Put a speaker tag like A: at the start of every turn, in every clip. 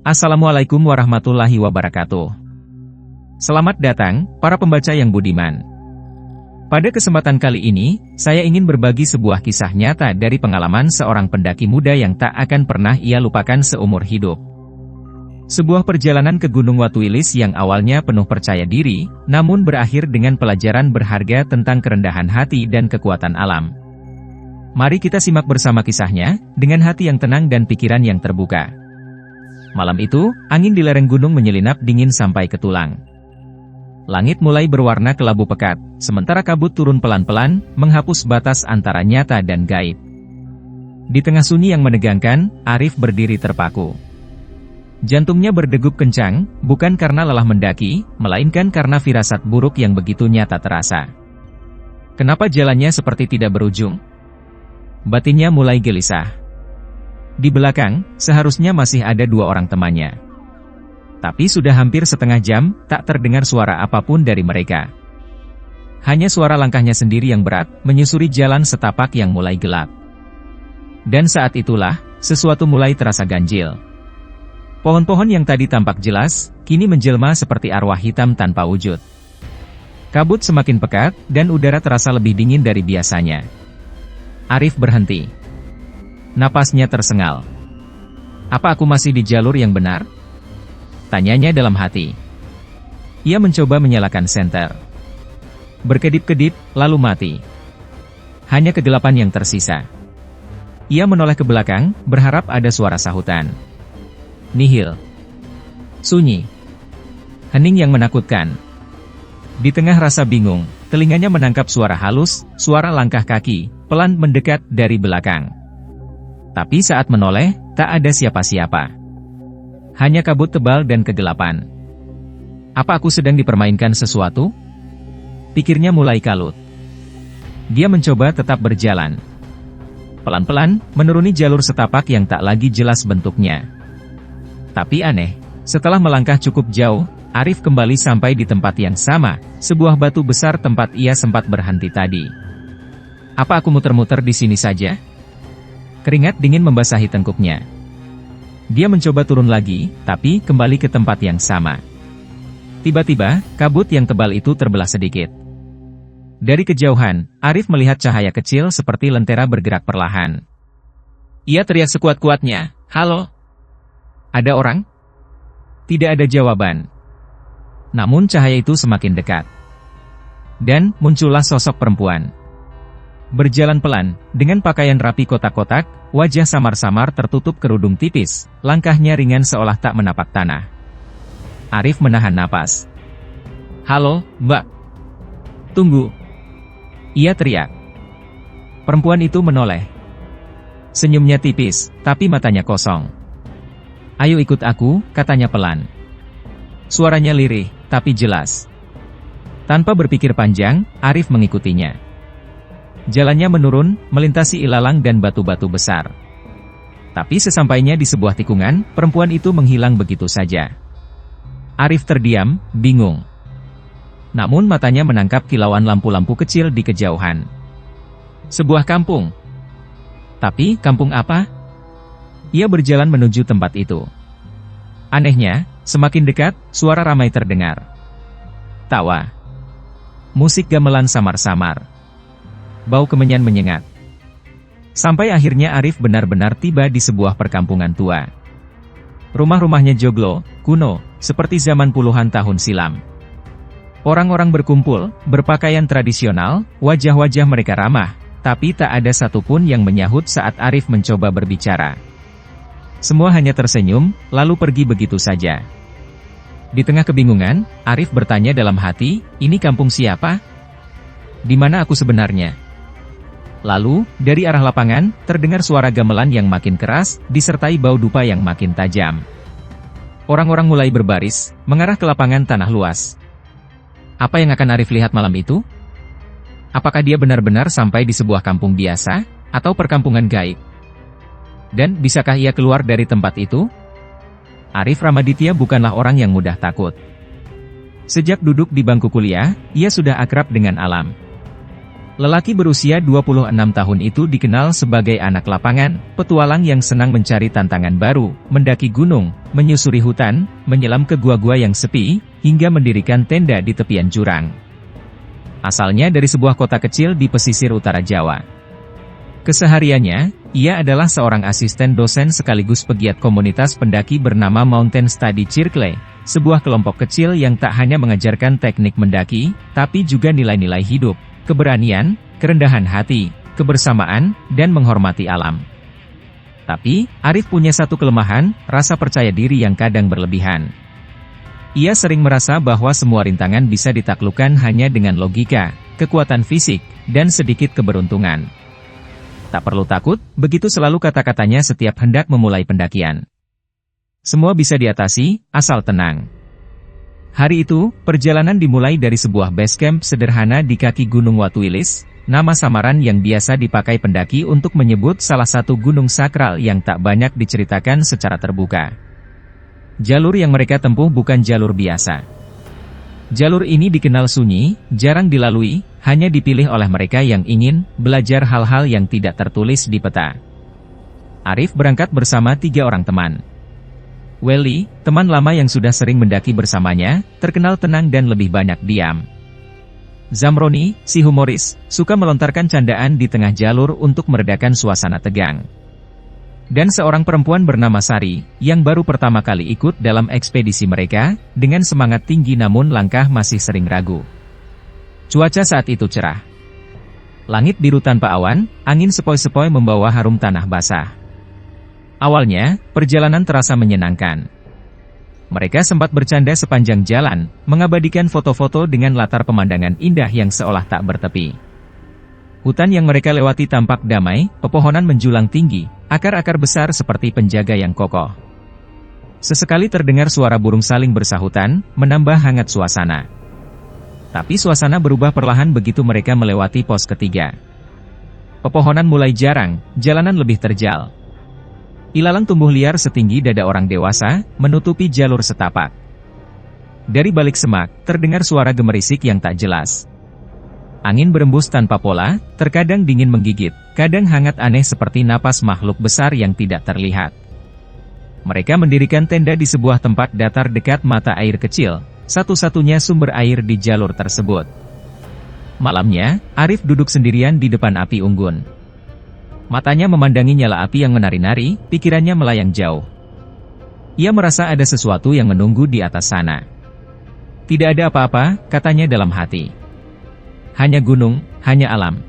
A: Assalamualaikum warahmatullahi wabarakatuh. Selamat datang, para pembaca yang budiman. Pada kesempatan kali ini, saya ingin berbagi sebuah kisah nyata dari pengalaman seorang pendaki muda yang tak akan pernah ia lupakan seumur hidup. Sebuah perjalanan ke Gunung Watuwilis yang awalnya penuh percaya diri, namun berakhir dengan pelajaran berharga tentang kerendahan hati dan kekuatan alam. Mari kita simak bersama kisahnya, dengan hati yang tenang dan pikiran yang terbuka. Malam itu, angin di lereng gunung menyelinap dingin sampai ke tulang. Langit mulai berwarna kelabu pekat, sementara kabut turun pelan-pelan, menghapus batas antara nyata dan gaib. Di tengah sunyi yang menegangkan, Arif berdiri terpaku. Jantungnya berdegup kencang, bukan karena lelah mendaki, melainkan karena firasat buruk yang begitu nyata terasa. Kenapa jalannya seperti tidak berujung? Batinnya mulai gelisah. Di belakang, seharusnya masih ada dua orang temannya. Tapi sudah hampir setengah jam, tak terdengar suara apapun dari mereka. Hanya suara langkahnya sendiri yang berat, menyusuri jalan setapak yang mulai gelap. Dan saat itulah, sesuatu mulai terasa ganjil. Pohon-pohon yang tadi tampak jelas, kini menjelma seperti arwah hitam tanpa wujud. Kabut semakin pekat, dan udara terasa lebih dingin dari biasanya. Arif berhenti. Napasnya tersengal. Apa aku masih di jalur yang benar? Tanyanya dalam hati. Ia mencoba menyalakan senter. Berkedip-kedip, lalu mati. Hanya kegelapan yang tersisa. Ia menoleh ke belakang, berharap ada suara sahutan. Nihil. Sunyi. Hening yang menakutkan. Di tengah rasa bingung, telinganya menangkap suara halus, suara langkah kaki, pelan mendekat dari belakang. Tapi saat menoleh, tak ada siapa-siapa. Hanya kabut tebal dan kegelapan. Apa aku sedang dipermainkan sesuatu? Pikirnya mulai kalut. Dia mencoba tetap berjalan. Pelan-pelan, menuruni jalur setapak yang tak lagi jelas bentuknya. Tapi aneh, setelah melangkah cukup jauh, Arif kembali sampai di tempat yang sama, sebuah batu besar tempat ia sempat berhenti tadi. Apa aku muter-muter di sini saja? Keringat dingin membasahi tengkuknya. Dia mencoba turun lagi, tapi kembali ke tempat yang sama. Tiba-tiba, kabut yang tebal itu terbelah sedikit. Dari kejauhan, Arif melihat cahaya kecil seperti lentera bergerak perlahan. Ia teriak sekuat-kuatnya, "Halo? Ada orang?" Tidak ada jawaban. Namun cahaya itu semakin dekat. Dan muncullah sosok perempuan. Berjalan pelan, dengan pakaian rapi kotak-kotak, wajah samar-samar tertutup kerudung tipis, langkahnya ringan seolah tak menapak tanah. Arif menahan napas. "Halo, Mbak. Tunggu." Ia teriak. Perempuan itu menoleh. Senyumnya tipis, tapi matanya kosong. "Ayo ikut aku," katanya pelan. Suaranya lirih, tapi jelas. Tanpa berpikir panjang, Arif mengikutinya. Jalannya menurun, melintasi ilalang dan batu-batu besar. Tapi sesampainya di sebuah tikungan, perempuan itu menghilang begitu saja. Arif terdiam, bingung. Namun matanya menangkap kilauan lampu-lampu kecil di kejauhan. Sebuah kampung. Tapi, kampung apa? Ia berjalan menuju tempat itu. Anehnya, semakin dekat, suara ramai terdengar. Tawa. Musik gamelan samar-samar. Bau kemenyan menyengat. Sampai akhirnya Arif benar-benar tiba di sebuah perkampungan tua. Rumah-rumahnya joglo, kuno, seperti zaman puluhan tahun silam. Orang-orang berkumpul, berpakaian tradisional, wajah-wajah mereka ramah, tapi tak ada satupun yang menyahut saat Arif mencoba berbicara. Semua hanya tersenyum, lalu pergi begitu saja. Di tengah kebingungan, Arif bertanya dalam hati, "Ini kampung siapa? Di mana aku sebenarnya?" Lalu, dari arah lapangan, terdengar suara gamelan yang makin keras, disertai bau dupa yang makin tajam. Orang-orang mulai berbaris, mengarah ke lapangan tanah luas. Apa yang akan Arif lihat malam itu? Apakah dia benar-benar sampai di sebuah kampung biasa, atau perkampungan gaib? Dan bisakah ia keluar dari tempat itu? Arif Ramaditya bukanlah orang yang mudah takut. Sejak duduk di bangku kuliah, ia sudah akrab dengan alam. Lelaki berusia 26 tahun itu dikenal sebagai anak lapangan, petualang yang senang mencari tantangan baru, mendaki gunung, menyusuri hutan, menyelam ke gua-gua yang sepi, hingga mendirikan tenda di tepian jurang. Asalnya dari sebuah kota kecil di pesisir utara Jawa. Kesehariannya, ia adalah seorang asisten dosen sekaligus pegiat komunitas pendaki bernama Mountain Study Circle, sebuah kelompok kecil yang tak hanya mengajarkan teknik mendaki, tapi juga nilai-nilai hidup, keberanian, kerendahan hati, kebersamaan, dan menghormati alam. Tapi, Arif punya satu kelemahan, rasa percaya diri yang kadang berlebihan. Ia sering merasa bahwa semua rintangan bisa ditaklukkan hanya dengan logika, kekuatan fisik, dan sedikit keberuntungan. Tak perlu takut, begitu selalu kata-katanya setiap hendak memulai pendakian. Semua bisa diatasi, asal tenang. Hari itu, perjalanan dimulai dari sebuah base camp sederhana di kaki Gunung Watuwilis, nama samaran yang biasa dipakai pendaki untuk menyebut salah satu gunung sakral yang tak banyak diceritakan secara terbuka. Jalur yang mereka tempuh bukan jalur biasa. Jalur ini dikenal sunyi, jarang dilalui, hanya dipilih oleh mereka yang ingin belajar hal-hal yang tidak tertulis di peta. Arif berangkat bersama 3 orang teman. Welly, teman lama yang sudah sering mendaki bersamanya, terkenal tenang dan lebih banyak diam. Zamroni, si humoris, suka melontarkan candaan di tengah jalur untuk meredakan suasana tegang. Dan seorang perempuan bernama Sari, yang baru pertama kali ikut dalam ekspedisi mereka, dengan semangat tinggi namun langkah masih sering ragu. Cuaca saat itu cerah. Langit biru tanpa awan, angin sepoi-sepoi membawa harum tanah basah. Awalnya, perjalanan terasa menyenangkan. Mereka sempat bercanda sepanjang jalan, mengabadikan foto-foto dengan latar pemandangan indah yang seolah tak bertepi. Hutan yang mereka lewati tampak damai, pepohonan menjulang tinggi, akar-akar besar seperti penjaga yang kokoh. Sesekali terdengar suara burung saling bersahutan, menambah hangat suasana. Tapi suasana berubah perlahan begitu mereka melewati pos ketiga. Pepohonan mulai jarang, jalanan lebih terjal. Ilalang tumbuh liar setinggi dada orang dewasa, menutupi jalur setapak. Dari balik semak, terdengar suara gemerisik yang tak jelas. Angin berembus tanpa pola, terkadang dingin menggigit, kadang hangat aneh seperti napas makhluk besar yang tidak terlihat. Mereka mendirikan tenda di sebuah tempat datar dekat mata air kecil, satu-satunya sumber air di jalur tersebut. Malamnya, Arif duduk sendirian di depan api unggun. Matanya memandangi nyala api yang menari-nari, pikirannya melayang jauh. Ia merasa ada sesuatu yang menunggu di atas sana. Tidak ada apa-apa, katanya dalam hati. Hanya gunung, hanya alam.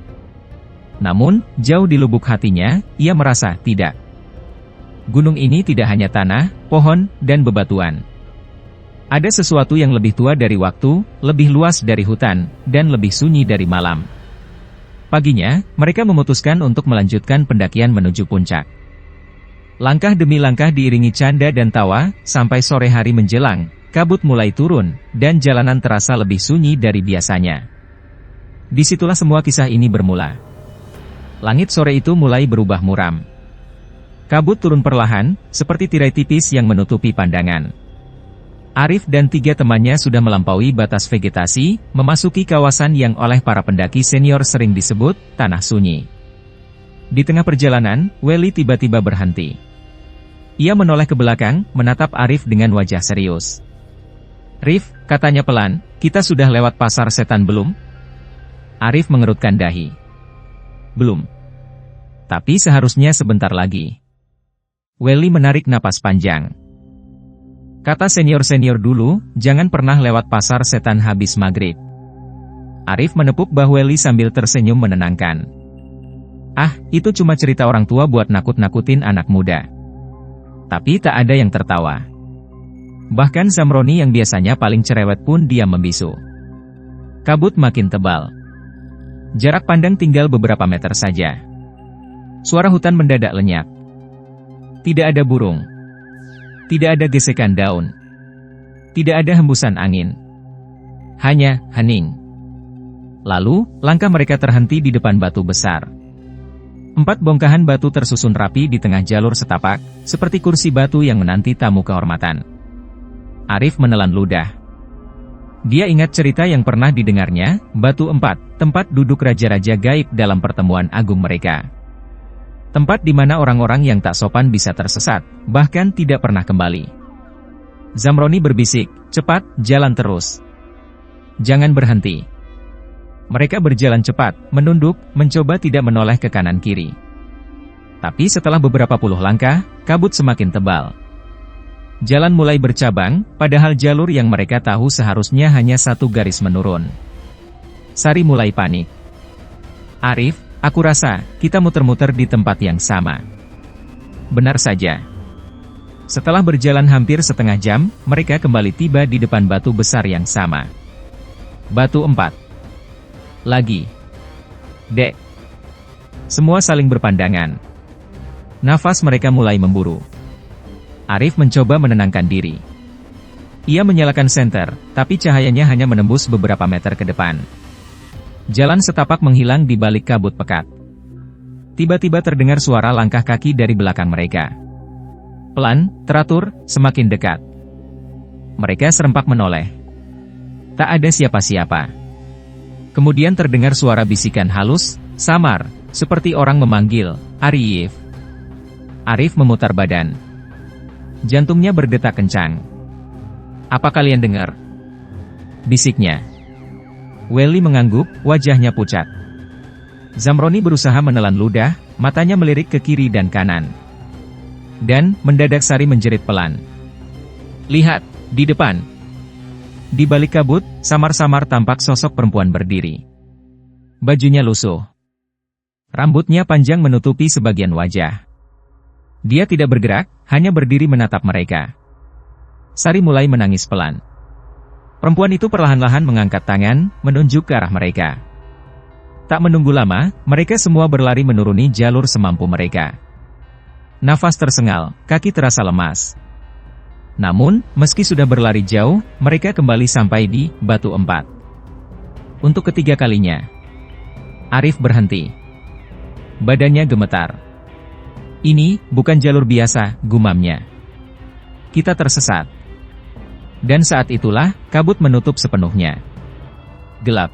A: Namun, jauh di lubuk hatinya, ia merasa tidak. Gunung ini tidak hanya tanah, pohon, dan bebatuan. Ada sesuatu yang lebih tua dari waktu, lebih luas dari hutan, dan lebih sunyi dari malam. Paginya, mereka memutuskan untuk melanjutkan pendakian menuju puncak. Langkah demi langkah diiringi canda dan tawa, sampai sore hari menjelang, kabut mulai turun, dan jalanan terasa lebih sunyi dari biasanya. Disitulah semua kisah ini bermula. Langit sore itu mulai berubah muram. Kabut turun perlahan, seperti tirai tipis yang menutupi pandangan. Arif dan 3 temannya sudah melampaui batas vegetasi, memasuki kawasan yang oleh para pendaki senior sering disebut tanah sunyi. Di tengah perjalanan, Welly tiba-tiba berhenti. Ia menoleh ke belakang, menatap Arif dengan wajah serius. "Rif," katanya pelan, "kita sudah lewat pasar setan belum?" Arif mengerutkan dahi. "Belum. Tapi seharusnya sebentar lagi." Welly menarik napas panjang. "Kata senior-senior dulu, jangan pernah lewat pasar setan habis maghrib." Arif menepuk bahu Welly sambil tersenyum menenangkan. "Ah, itu cuma cerita orang tua buat nakut-nakutin anak muda." Tapi tak ada yang tertawa. Bahkan Zamroni yang biasanya paling cerewet pun diam membisu. Kabut makin tebal. Jarak pandang tinggal beberapa meter saja. Suara hutan mendadak lenyap. Tidak ada burung. Tidak ada gesekan daun. Tidak ada hembusan angin. Hanya hening. Lalu, langkah mereka terhenti di depan batu besar. 4 bongkahan batu tersusun rapi di tengah jalur setapak, seperti kursi batu yang menanti tamu kehormatan. Arif menelan ludah. Dia ingat cerita yang pernah didengarnya, Batu Empat, tempat duduk raja-raja gaib dalam pertemuan agung mereka. Tempat di mana orang-orang yang tak sopan bisa tersesat, bahkan tidak pernah kembali. Zamroni berbisik, cepat, jalan terus. Jangan berhenti. Mereka berjalan cepat, menunduk, mencoba tidak menoleh ke kanan kiri. Tapi setelah beberapa puluh langkah, kabut semakin tebal. Jalan mulai bercabang, padahal jalur yang mereka tahu seharusnya hanya satu garis menurun. Sari mulai panik. Arif, aku rasa, kita muter-muter di tempat yang sama. Benar saja. Setelah berjalan hampir setengah jam, mereka kembali tiba di depan batu besar yang sama. Batu Empat. Lagi. Dek. Semua saling berpandangan. Nafas mereka mulai memburu. Arif mencoba menenangkan diri. Ia menyalakan senter, tapi cahayanya hanya menembus beberapa meter ke depan. Jalan setapak menghilang di balik kabut pekat. Tiba-tiba terdengar suara langkah kaki dari belakang mereka. Pelan, teratur, semakin dekat. Mereka serempak menoleh. Tak ada siapa-siapa. Kemudian terdengar suara bisikan halus, samar, seperti orang memanggil, Arif. Arif memutar badan. Jantungnya berdetak kencang. Apa kalian dengar? Bisiknya. Welly mengangguk, wajahnya pucat. Zamroni berusaha menelan ludah, matanya melirik ke kiri dan kanan. Dan, mendadak Sari menjerit pelan. Lihat, di depan. Di balik kabut, samar-samar tampak sosok perempuan berdiri. Bajunya lusuh. Rambutnya panjang menutupi sebagian wajah. Dia tidak bergerak, hanya berdiri menatap mereka. Sari mulai menangis pelan. Perempuan itu perlahan-lahan mengangkat tangan, menunjuk ke arah mereka. Tak menunggu lama, mereka semua berlari menuruni jalur semampu mereka. Nafas tersengal, kaki terasa lemas. Namun, meski sudah berlari jauh, mereka kembali sampai di Batu Empat. Untuk ketiga kalinya, Arif berhenti. Badannya gemetar. Ini, bukan jalur biasa, gumamnya. Kita tersesat. Dan saat itulah, kabut menutup sepenuhnya. Gelap.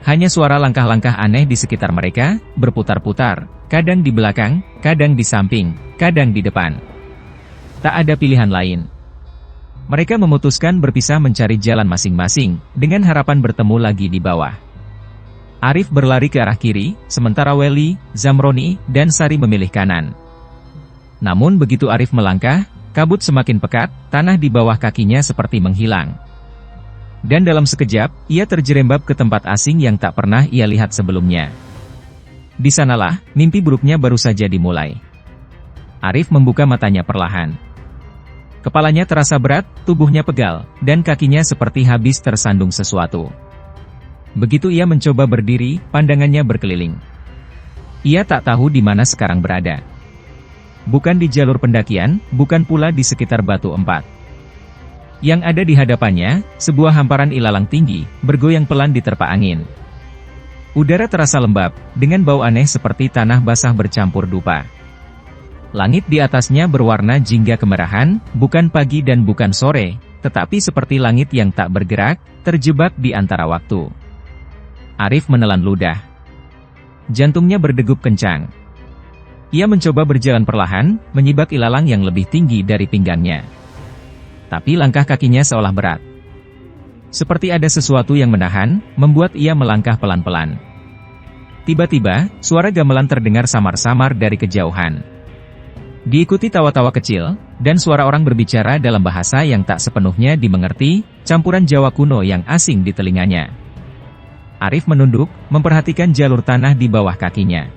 A: Hanya suara langkah-langkah aneh di sekitar mereka, berputar-putar, kadang di belakang, kadang di samping, kadang di depan. Tak ada pilihan lain. Mereka memutuskan berpisah mencari jalan masing-masing, dengan harapan bertemu lagi di bawah. Arif berlari ke arah kiri, sementara Welly, Zamroni, dan Sari memilih kanan. Namun begitu Arif melangkah, kabut semakin pekat, tanah di bawah kakinya seperti menghilang. Dan dalam sekejap, ia terjerembab ke tempat asing yang tak pernah ia lihat sebelumnya. Di sanalah, mimpi buruknya baru saja dimulai. Arif membuka matanya perlahan. Kepalanya terasa berat, tubuhnya pegal, dan kakinya seperti habis tersandung sesuatu. Begitu ia mencoba berdiri, pandangannya berkeliling. Ia tak tahu di mana sekarang berada. Bukan di jalur pendakian, bukan pula di sekitar Batu Empat. Yang ada di hadapannya, sebuah hamparan ilalang tinggi, bergoyang pelan diterpa angin. Udara terasa lembab, dengan bau aneh seperti tanah basah bercampur dupa. Langit di atasnya berwarna jingga kemerahan, bukan pagi dan bukan sore, tetapi seperti langit yang tak bergerak, terjebak di antara waktu. Arif menelan ludah. Jantungnya berdegup kencang. Ia mencoba berjalan perlahan, menyibak ilalang yang lebih tinggi dari pinggangnya. Tapi langkah kakinya seolah berat. Seperti ada sesuatu yang menahan, membuat ia melangkah pelan-pelan. Tiba-tiba, suara gamelan terdengar samar-samar dari kejauhan. Diikuti tawa-tawa kecil, dan suara orang berbicara dalam bahasa yang tak sepenuhnya dimengerti, campuran Jawa kuno yang asing di telinganya. Arif menunduk, memperhatikan jalur tanah di bawah kakinya.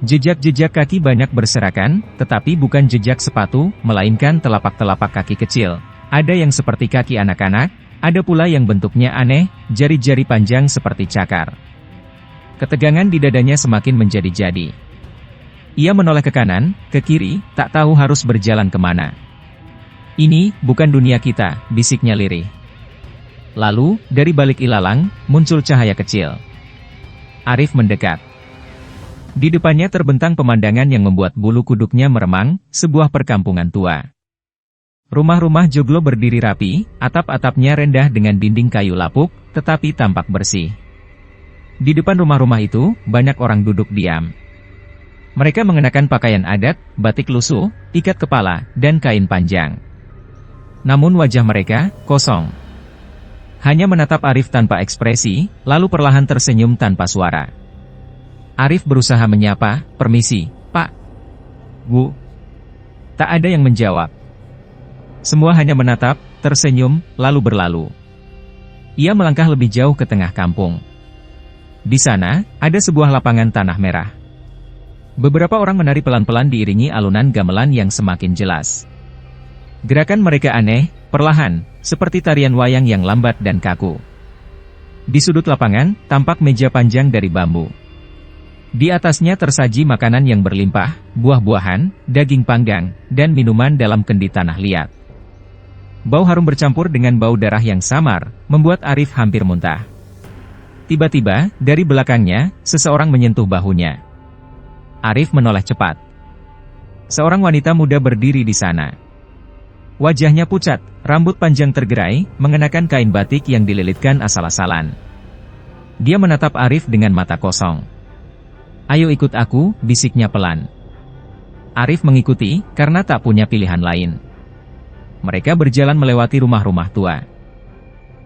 A: Jejak-jejak kaki banyak berserakan, tetapi bukan jejak sepatu, melainkan telapak-telapak kaki kecil. Ada yang seperti kaki anak-anak, ada pula yang bentuknya aneh, jari-jari panjang seperti cakar. Ketegangan di dadanya semakin menjadi-jadi. Ia menoleh ke kanan, ke kiri, tak tahu harus berjalan kemana. Ini, bukan dunia kita, bisiknya lirih. Lalu, dari balik ilalang, muncul cahaya kecil. Arif mendekat. Di depannya terbentang pemandangan yang membuat bulu kuduknya meremang, sebuah perkampungan tua. Rumah-rumah joglo berdiri rapi, atap-atapnya rendah dengan dinding kayu lapuk, tetapi tampak bersih. Di depan rumah-rumah itu, banyak orang duduk diam. Mereka mengenakan pakaian adat, batik lusuh, ikat kepala, dan kain panjang. Namun wajah mereka, kosong. Hanya menatap Arif tanpa ekspresi, lalu perlahan tersenyum tanpa suara. Arif berusaha menyapa, "Permisi, Pak." "Bu." Tak ada yang menjawab. Semua hanya menatap, tersenyum, lalu berlalu. Ia melangkah lebih jauh ke tengah kampung. Di sana, ada sebuah lapangan tanah merah. Beberapa orang menari pelan-pelan diiringi alunan gamelan yang semakin jelas. Gerakan mereka aneh, perlahan, seperti tarian wayang yang lambat dan kaku. Di sudut lapangan, tampak meja panjang dari bambu. Di atasnya tersaji makanan yang berlimpah, buah-buahan, daging panggang, dan minuman dalam kendi tanah liat. Bau harum bercampur dengan bau darah yang samar, membuat Arif hampir muntah. Tiba-tiba, dari belakangnya, seseorang menyentuh bahunya. Arif menoleh cepat. Seorang wanita muda berdiri di sana. Wajahnya pucat, rambut panjang tergerai, mengenakan kain batik yang dililitkan asal-asalan. Dia menatap Arif dengan mata kosong. "Ayo ikut aku," bisiknya pelan. Arif mengikuti, karena tak punya pilihan lain. Mereka berjalan melewati rumah-rumah tua.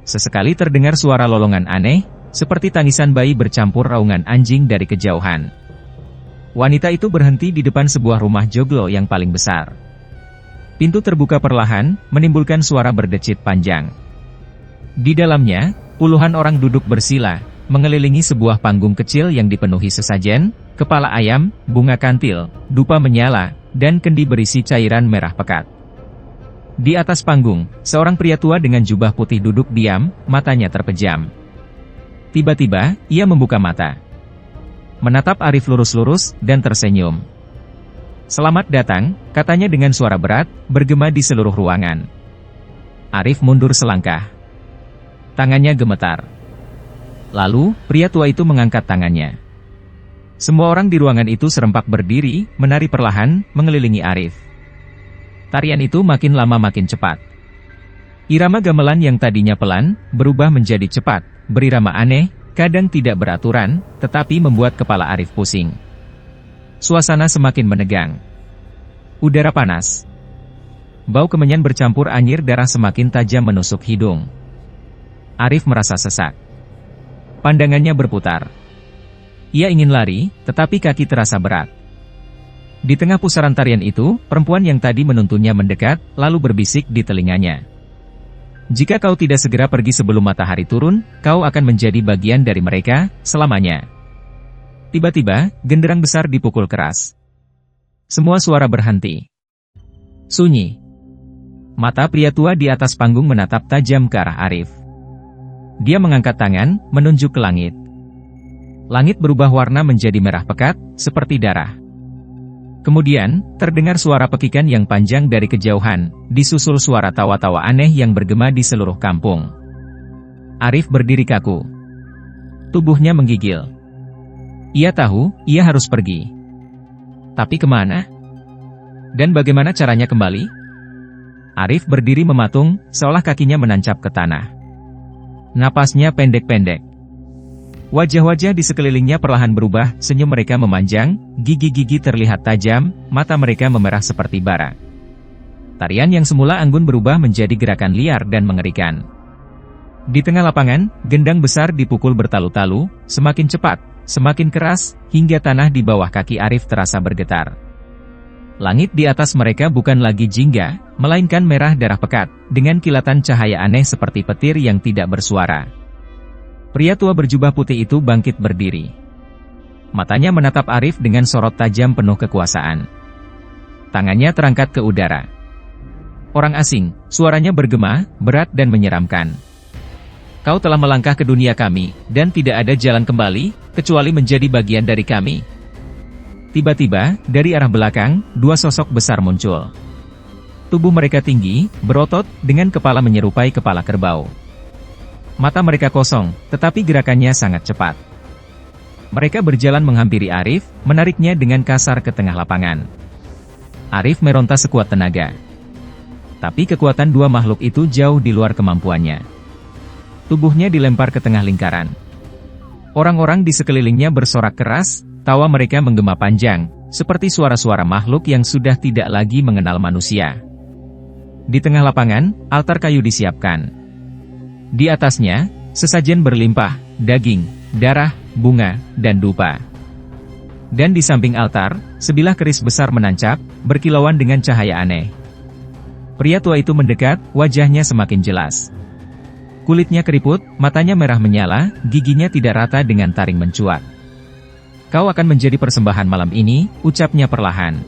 A: Sesekali terdengar suara lolongan aneh, seperti tangisan bayi bercampur raungan anjing dari kejauhan. Wanita itu berhenti di depan sebuah rumah joglo yang paling besar. Pintu terbuka perlahan, menimbulkan suara berdecit panjang. Di dalamnya, puluhan orang duduk bersila, mengelilingi sebuah panggung kecil yang dipenuhi sesajen, kepala ayam, bunga kantil, dupa menyala, dan kendi berisi cairan merah pekat. Di atas panggung, seorang pria tua dengan jubah putih duduk diam, matanya terpejam. Tiba-tiba, ia membuka mata. Menatap Arif lurus-lurus, dan tersenyum. "Selamat datang," katanya dengan suara berat, bergema di seluruh ruangan. Arif mundur selangkah. Tangannya gemetar. Lalu, pria tua itu mengangkat tangannya. Semua orang di ruangan itu serempak berdiri, menari perlahan, mengelilingi Arif. Tarian itu makin lama makin cepat. Irama gamelan yang tadinya pelan, berubah menjadi cepat, berirama aneh, kadang tidak beraturan, tetapi membuat kepala Arif pusing. Suasana semakin menegang. Udara panas. Bau kemenyan bercampur anyir darah semakin tajam menusuk hidung. Arif merasa sesak. Pandangannya berputar. Ia ingin lari, tetapi kaki terasa berat. Di tengah pusaran tarian itu, perempuan yang tadi menuntunnya mendekat, lalu berbisik di telinganya. "Jika kau tidak segera pergi sebelum matahari turun, kau akan menjadi bagian dari mereka, selamanya." Tiba-tiba, genderang besar dipukul keras. Semua suara berhenti. Sunyi. Mata pria tua di atas panggung menatap tajam ke arah Arif. Dia mengangkat tangan, menunjuk ke langit. Langit berubah warna menjadi merah pekat, seperti darah. Kemudian, terdengar suara pekikan yang panjang dari kejauhan, disusul suara tawa-tawa aneh yang bergema di seluruh kampung. Arif berdiri kaku. Tubuhnya menggigil. Ia tahu, ia harus pergi. Tapi kemana? Dan bagaimana caranya kembali? Arif berdiri mematung, seolah kakinya menancap ke tanah. Napasnya pendek-pendek. Wajah-wajah di sekelilingnya perlahan berubah, senyum mereka memanjang, gigi-gigi terlihat tajam, mata mereka memerah seperti bara. Tarian yang semula anggun berubah menjadi gerakan liar dan mengerikan. Di tengah lapangan, gendang besar dipukul bertalu-talu, semakin cepat, semakin keras, hingga tanah di bawah kaki Arif terasa bergetar. Langit di atas mereka bukan lagi jingga, melainkan merah darah pekat, dengan kilatan cahaya aneh seperti petir yang tidak bersuara. Pria tua berjubah putih itu bangkit berdiri. Matanya menatap Arif dengan sorot tajam penuh kekuasaan. Tangannya terangkat ke udara. "Orang asing," suaranya bergema, berat dan menyeramkan. "Kau telah melangkah ke dunia kami, dan tidak ada jalan kembali, kecuali menjadi bagian dari kami." Tiba-tiba, dari arah belakang, dua sosok besar muncul. Tubuh mereka tinggi, berotot, dengan kepala menyerupai kepala kerbau. Mata mereka kosong, tetapi gerakannya sangat cepat. Mereka berjalan menghampiri Arif, menariknya dengan kasar ke tengah lapangan. Arif meronta sekuat tenaga. Tapi kekuatan dua makhluk itu jauh di luar kemampuannya. Tubuhnya dilempar ke tengah lingkaran. Orang-orang di sekelilingnya bersorak keras, tawa mereka menggema panjang, seperti suara-suara makhluk yang sudah tidak lagi mengenal manusia. Di tengah lapangan, altar kayu disiapkan. Di atasnya, sesajen berlimpah, daging, darah, bunga, dan dupa. Dan di samping altar, sebilah keris besar menancap, berkilauan dengan cahaya aneh. Pria tua itu mendekat, wajahnya semakin jelas. Kulitnya keriput, matanya merah menyala, giginya tidak rata dengan taring mencuat. "Kau akan menjadi persembahan malam ini," ucapnya perlahan.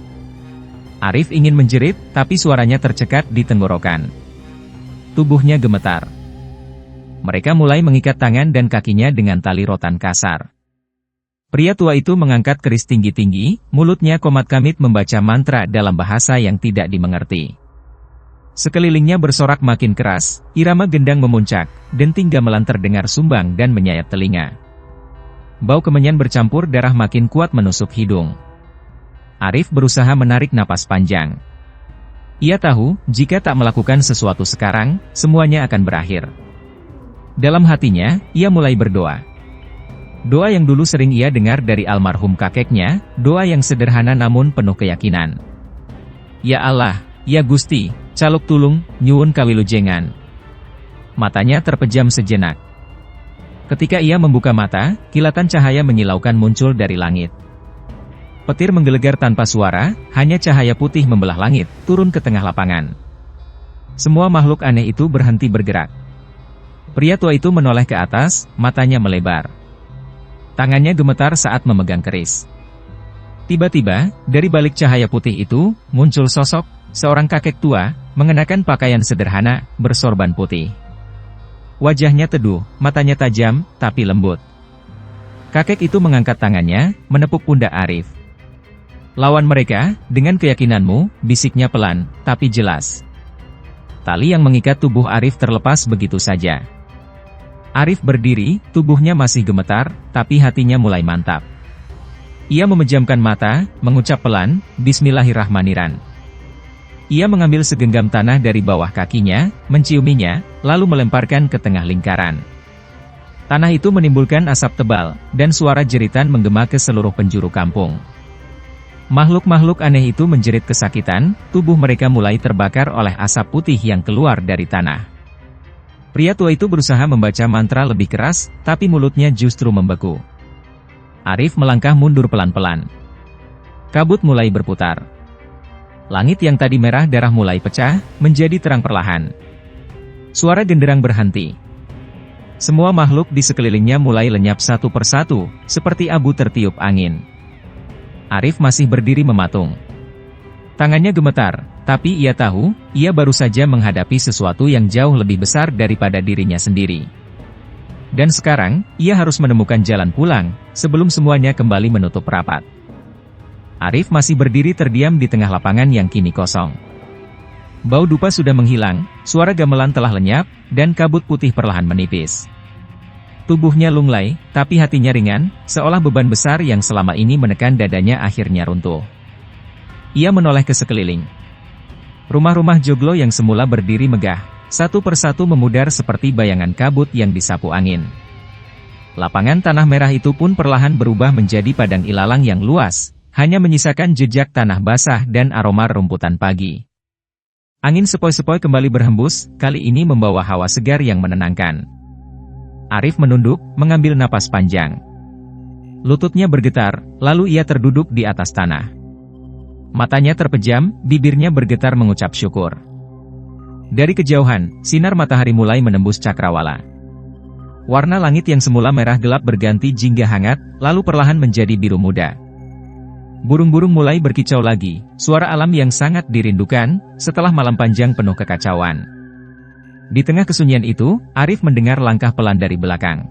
A: Arif ingin menjerit, tapi suaranya tercekat di tenggorokan. Tubuhnya gemetar. Mereka mulai mengikat tangan dan kakinya dengan tali rotan kasar. Pria tua itu mengangkat keris tinggi-tinggi, mulutnya komat-kamit membaca mantra dalam bahasa yang tidak dimengerti. Sekelilingnya bersorak makin keras, irama gendang memuncak, denting gamelan terdengar sumbang dan menyayat telinga. Bau kemenyan bercampur darah makin kuat menusuk hidung. Arif berusaha menarik napas panjang. Ia tahu, jika tak melakukan sesuatu sekarang, semuanya akan berakhir. Dalam hatinya, ia mulai berdoa. Doa yang dulu sering ia dengar dari almarhum kakeknya, doa yang sederhana namun penuh keyakinan. "Ya Allah, ya Gusti, caluk tulung, nyuwun kawilujengan." Matanya terpejam sejenak. Ketika ia membuka mata, kilatan cahaya menyilaukan muncul dari langit. Petir menggelegar tanpa suara, hanya cahaya putih membelah langit, turun ke tengah lapangan. Semua makhluk aneh itu berhenti bergerak. Pria tua itu menoleh ke atas, matanya melebar. Tangannya gemetar saat memegang keris. Tiba-tiba, dari balik cahaya putih itu, muncul sosok, seorang kakek tua, mengenakan pakaian sederhana, bersorban putih. Wajahnya teduh, matanya tajam, tapi lembut. Kakek itu mengangkat tangannya, menepuk pundak Arif. "Lawan mereka, dengan keyakinanmu," bisiknya pelan, tapi jelas. Tali yang mengikat tubuh Arif terlepas begitu saja. Arif berdiri, tubuhnya masih gemetar, tapi hatinya mulai mantap. Ia memejamkan mata, mengucap pelan, "Bismillahirrahmanirrahim." Ia mengambil segenggam tanah dari bawah kakinya, menciuminya, lalu melemparkan ke tengah lingkaran. Tanah itu menimbulkan asap tebal, dan suara jeritan menggema ke seluruh penjuru kampung. Makhluk-makhluk aneh itu menjerit kesakitan, tubuh mereka mulai terbakar oleh asap putih yang keluar dari tanah. Pria tua itu berusaha membaca mantra lebih keras, tapi mulutnya justru membeku. Arif melangkah mundur pelan-pelan. Kabut mulai berputar. Langit yang tadi merah darah mulai pecah, menjadi terang perlahan. Suara genderang berhenti. Semua makhluk di sekelilingnya mulai lenyap satu persatu, seperti abu tertiup angin. Arif masih berdiri mematung. Tangannya gemetar, tapi ia tahu, ia baru saja menghadapi sesuatu yang jauh lebih besar daripada dirinya sendiri. Dan sekarang, ia harus menemukan jalan pulang, sebelum semuanya kembali menutup rapat. Arif masih berdiri terdiam di tengah lapangan yang kini kosong. Bau dupa sudah menghilang, suara gamelan telah lenyap, dan kabut putih perlahan menipis. Tubuhnya lunglai, tapi hatinya ringan, seolah beban besar yang selama ini menekan dadanya akhirnya runtuh. Ia menoleh ke sekeliling. Rumah-rumah joglo yang semula berdiri megah, satu persatu memudar seperti bayangan kabut yang disapu angin. Lapangan tanah merah itu pun perlahan berubah menjadi padang ilalang yang luas, hanya menyisakan jejak tanah basah dan aroma rumputan pagi. Angin sepoi-sepoi kembali berhembus, kali ini membawa hawa segar yang menenangkan. Arif menunduk, mengambil napas panjang. Lututnya bergetar, lalu ia terduduk di atas tanah. Matanya terpejam, bibirnya bergetar mengucap syukur. Dari kejauhan, sinar matahari mulai menembus cakrawala. Warna langit yang semula merah gelap berganti jingga hangat, lalu perlahan menjadi biru muda. Burung-burung mulai berkicau lagi, suara alam yang sangat dirindukan, setelah malam panjang penuh kekacauan. Di tengah kesunyian itu, Arif mendengar langkah pelan dari belakang.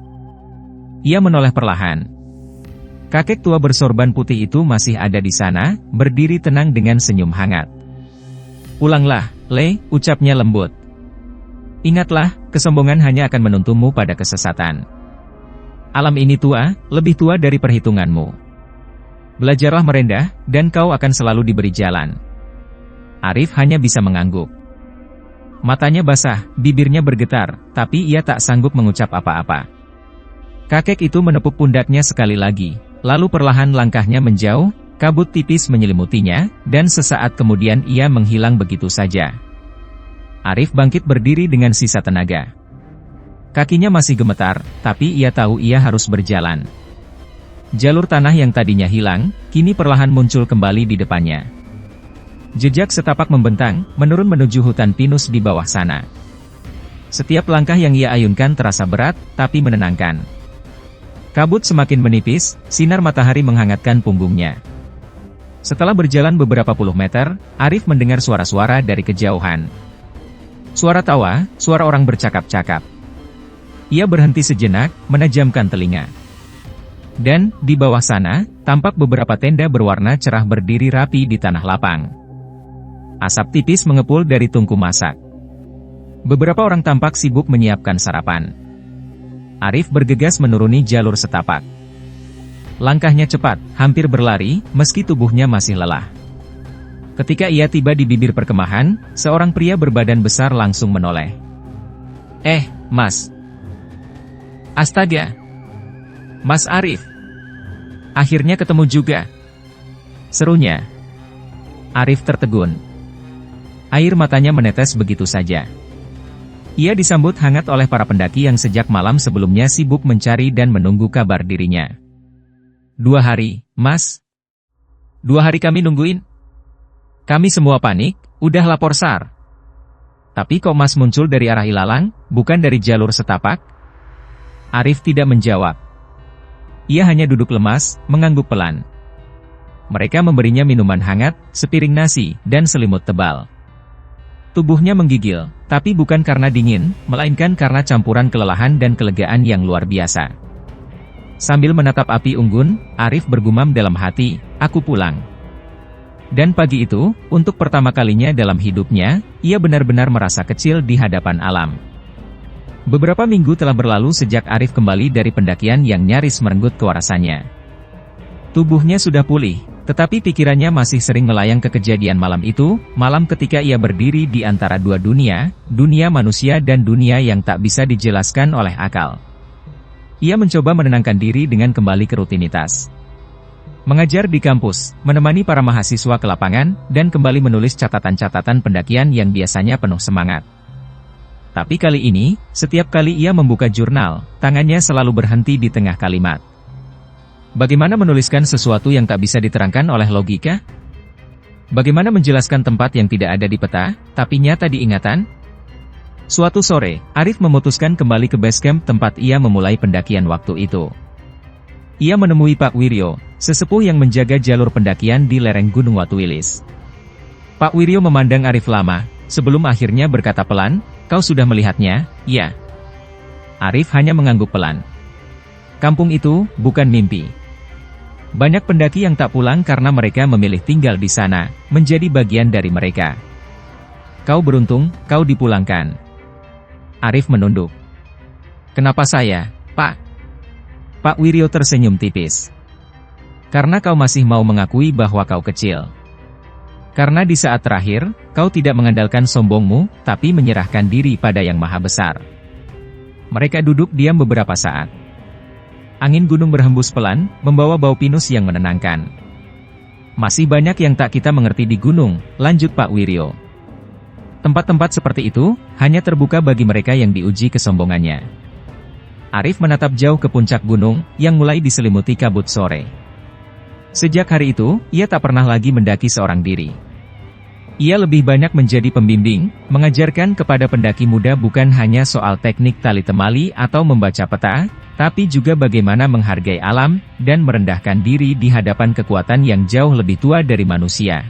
A: Ia menoleh perlahan. Kakek tua bersorban putih itu masih ada di sana, berdiri tenang dengan senyum hangat. "Pulanglah, Le," ucapnya lembut. "Ingatlah, kesombongan hanya akan menuntunmu pada kesesatan. Alam ini tua, lebih tua dari perhitunganmu. Belajarlah merendah, dan kau akan selalu diberi jalan." Arif hanya bisa mengangguk. Matanya basah, bibirnya bergetar, tapi ia tak sanggup mengucap apa-apa. Kakek itu menepuk pundaknya sekali lagi, lalu perlahan langkahnya menjauh, kabut tipis menyelimutinya, dan sesaat kemudian ia menghilang begitu saja. Arif bangkit berdiri dengan sisa tenaga. Kakinya masih gemetar, tapi ia tahu ia harus berjalan. Jalur tanah yang tadinya hilang, kini perlahan muncul kembali di depannya. Jejak setapak membentang, menurun menuju hutan pinus di bawah sana. Setiap langkah yang ia ayunkan terasa berat, tapi menenangkan. Kabut semakin menipis, sinar matahari menghangatkan punggungnya. Setelah berjalan beberapa puluh meter, Arif mendengar suara-suara dari kejauhan. Suara tawa, suara orang bercakap-cakap. Ia berhenti sejenak, menajamkan telinga. Dan, di bawah sana, tampak beberapa tenda berwarna cerah berdiri rapi di tanah lapang. Asap tipis mengepul dari tungku masak. Beberapa orang tampak sibuk menyiapkan sarapan. Arif bergegas menuruni jalur setapak. Langkahnya cepat, hampir berlari, meski tubuhnya masih lelah. Ketika ia tiba di bibir perkemahan, seorang pria berbadan besar langsung menoleh. Mas. Astaga. Mas Arif. Akhirnya ketemu juga. Serunya. Arif tertegun. Air matanya menetes begitu saja. Ia disambut hangat oleh para pendaki yang sejak malam sebelumnya sibuk mencari dan menunggu kabar dirinya. 2 hari, Mas. 2 hari kami nungguin. Kami semua panik, udah lapor SAR. Tapi kok Mas muncul dari arah ilalang, bukan dari jalur setapak? Arif tidak menjawab. Ia hanya duduk lemas, mengangguk pelan. Mereka memberinya minuman hangat, sepiring nasi, dan selimut tebal. Tubuhnya menggigil, tapi bukan karena dingin, melainkan karena campuran kelelahan dan kelegaan yang luar biasa. Sambil menatap api unggun, Arif bergumam dalam hati, aku pulang. Dan pagi itu, untuk pertama kalinya dalam hidupnya, ia benar-benar merasa kecil di hadapan alam. Beberapa minggu telah berlalu sejak Arif kembali dari pendakian yang nyaris merenggut kewarasannya. Tubuhnya sudah pulih, tetapi pikirannya masih sering melayang ke kejadian malam itu, malam ketika ia berdiri di antara dua dunia, dunia manusia dan dunia yang tak bisa dijelaskan oleh akal. Ia mencoba menenangkan diri dengan kembali ke rutinitas. Mengajar di kampus, menemani para mahasiswa ke lapangan, dan kembali menulis catatan-catatan pendakian yang biasanya penuh semangat. Tapi kali ini, setiap kali ia membuka jurnal, tangannya selalu berhenti di tengah kalimat. Bagaimana menuliskan sesuatu yang tak bisa diterangkan oleh logika? Bagaimana menjelaskan tempat yang tidak ada di peta, tapi nyata di ingatan? Suatu sore, Arif memutuskan kembali ke base camp tempat ia memulai pendakian waktu itu. Ia menemui Pak Wiryo, sesepuh yang menjaga jalur pendakian di lereng Gunung Watuwilis. Pak Wiryo memandang Arif lama, sebelum akhirnya berkata pelan, "Kau sudah melihatnya, ya?" Arif hanya mengangguk pelan. Kampung itu bukan mimpi. Banyak pendaki yang tak pulang karena mereka memilih tinggal di sana, menjadi bagian dari mereka. Kau beruntung, kau dipulangkan. Arif menunduk. Kenapa saya, Pak? Pak Wiryo tersenyum tipis. Karena kau masih mau mengakui bahwa kau kecil. Karena di saat terakhir, kau tidak mengandalkan sombongmu, tapi menyerahkan diri pada Yang Maha Besar. Mereka duduk diam beberapa saat. Angin gunung berhembus pelan, membawa bau pinus yang menenangkan. Masih banyak yang tak kita mengerti di gunung, lanjut Pak Wiryo. Tempat-tempat seperti itu, hanya terbuka bagi mereka yang diuji kesombongannya. Arif menatap jauh ke puncak gunung, yang mulai diselimuti kabut sore. Sejak hari itu, ia tak pernah lagi mendaki seorang diri. Ia lebih banyak menjadi pembimbing, mengajarkan kepada pendaki muda bukan hanya soal teknik tali temali atau membaca peta, tapi juga bagaimana menghargai alam, dan merendahkan diri di hadapan kekuatan yang jauh lebih tua dari manusia.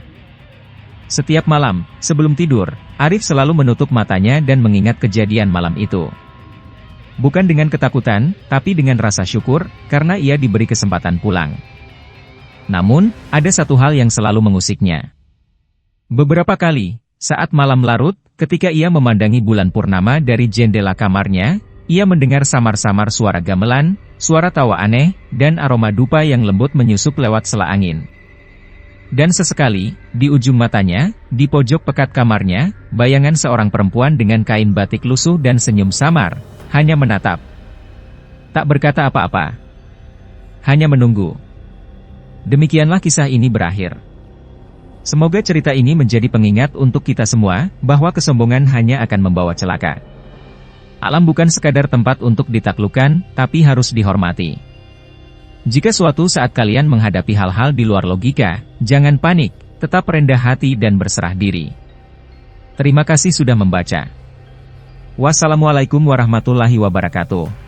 A: Setiap malam, sebelum tidur, Arif selalu menutup matanya dan mengingat kejadian malam itu. Bukan dengan ketakutan, tapi dengan rasa syukur, karena ia diberi kesempatan pulang. Namun, ada satu hal yang selalu mengusiknya. Beberapa kali, saat malam larut, ketika ia memandangi bulan purnama dari jendela kamarnya, ia mendengar samar-samar suara gamelan, suara tawa aneh, dan aroma dupa yang lembut menyusup lewat sela angin. Dan sesekali, di ujung matanya, di pojok pekat kamarnya, bayangan seorang perempuan dengan kain batik lusuh dan senyum samar, hanya menatap. Tak berkata apa-apa. Hanya menunggu. Demikianlah kisah ini berakhir. Semoga cerita ini menjadi pengingat untuk kita semua, bahwa kesombongan hanya akan membawa celaka. Alam bukan sekadar tempat untuk ditaklukkan, tapi harus dihormati. Jika suatu saat kalian menghadapi hal-hal di luar logika, jangan panik, tetap rendah hati dan berserah diri. Terima kasih sudah membaca. Wassalamualaikum warahmatullahi wabarakatuh.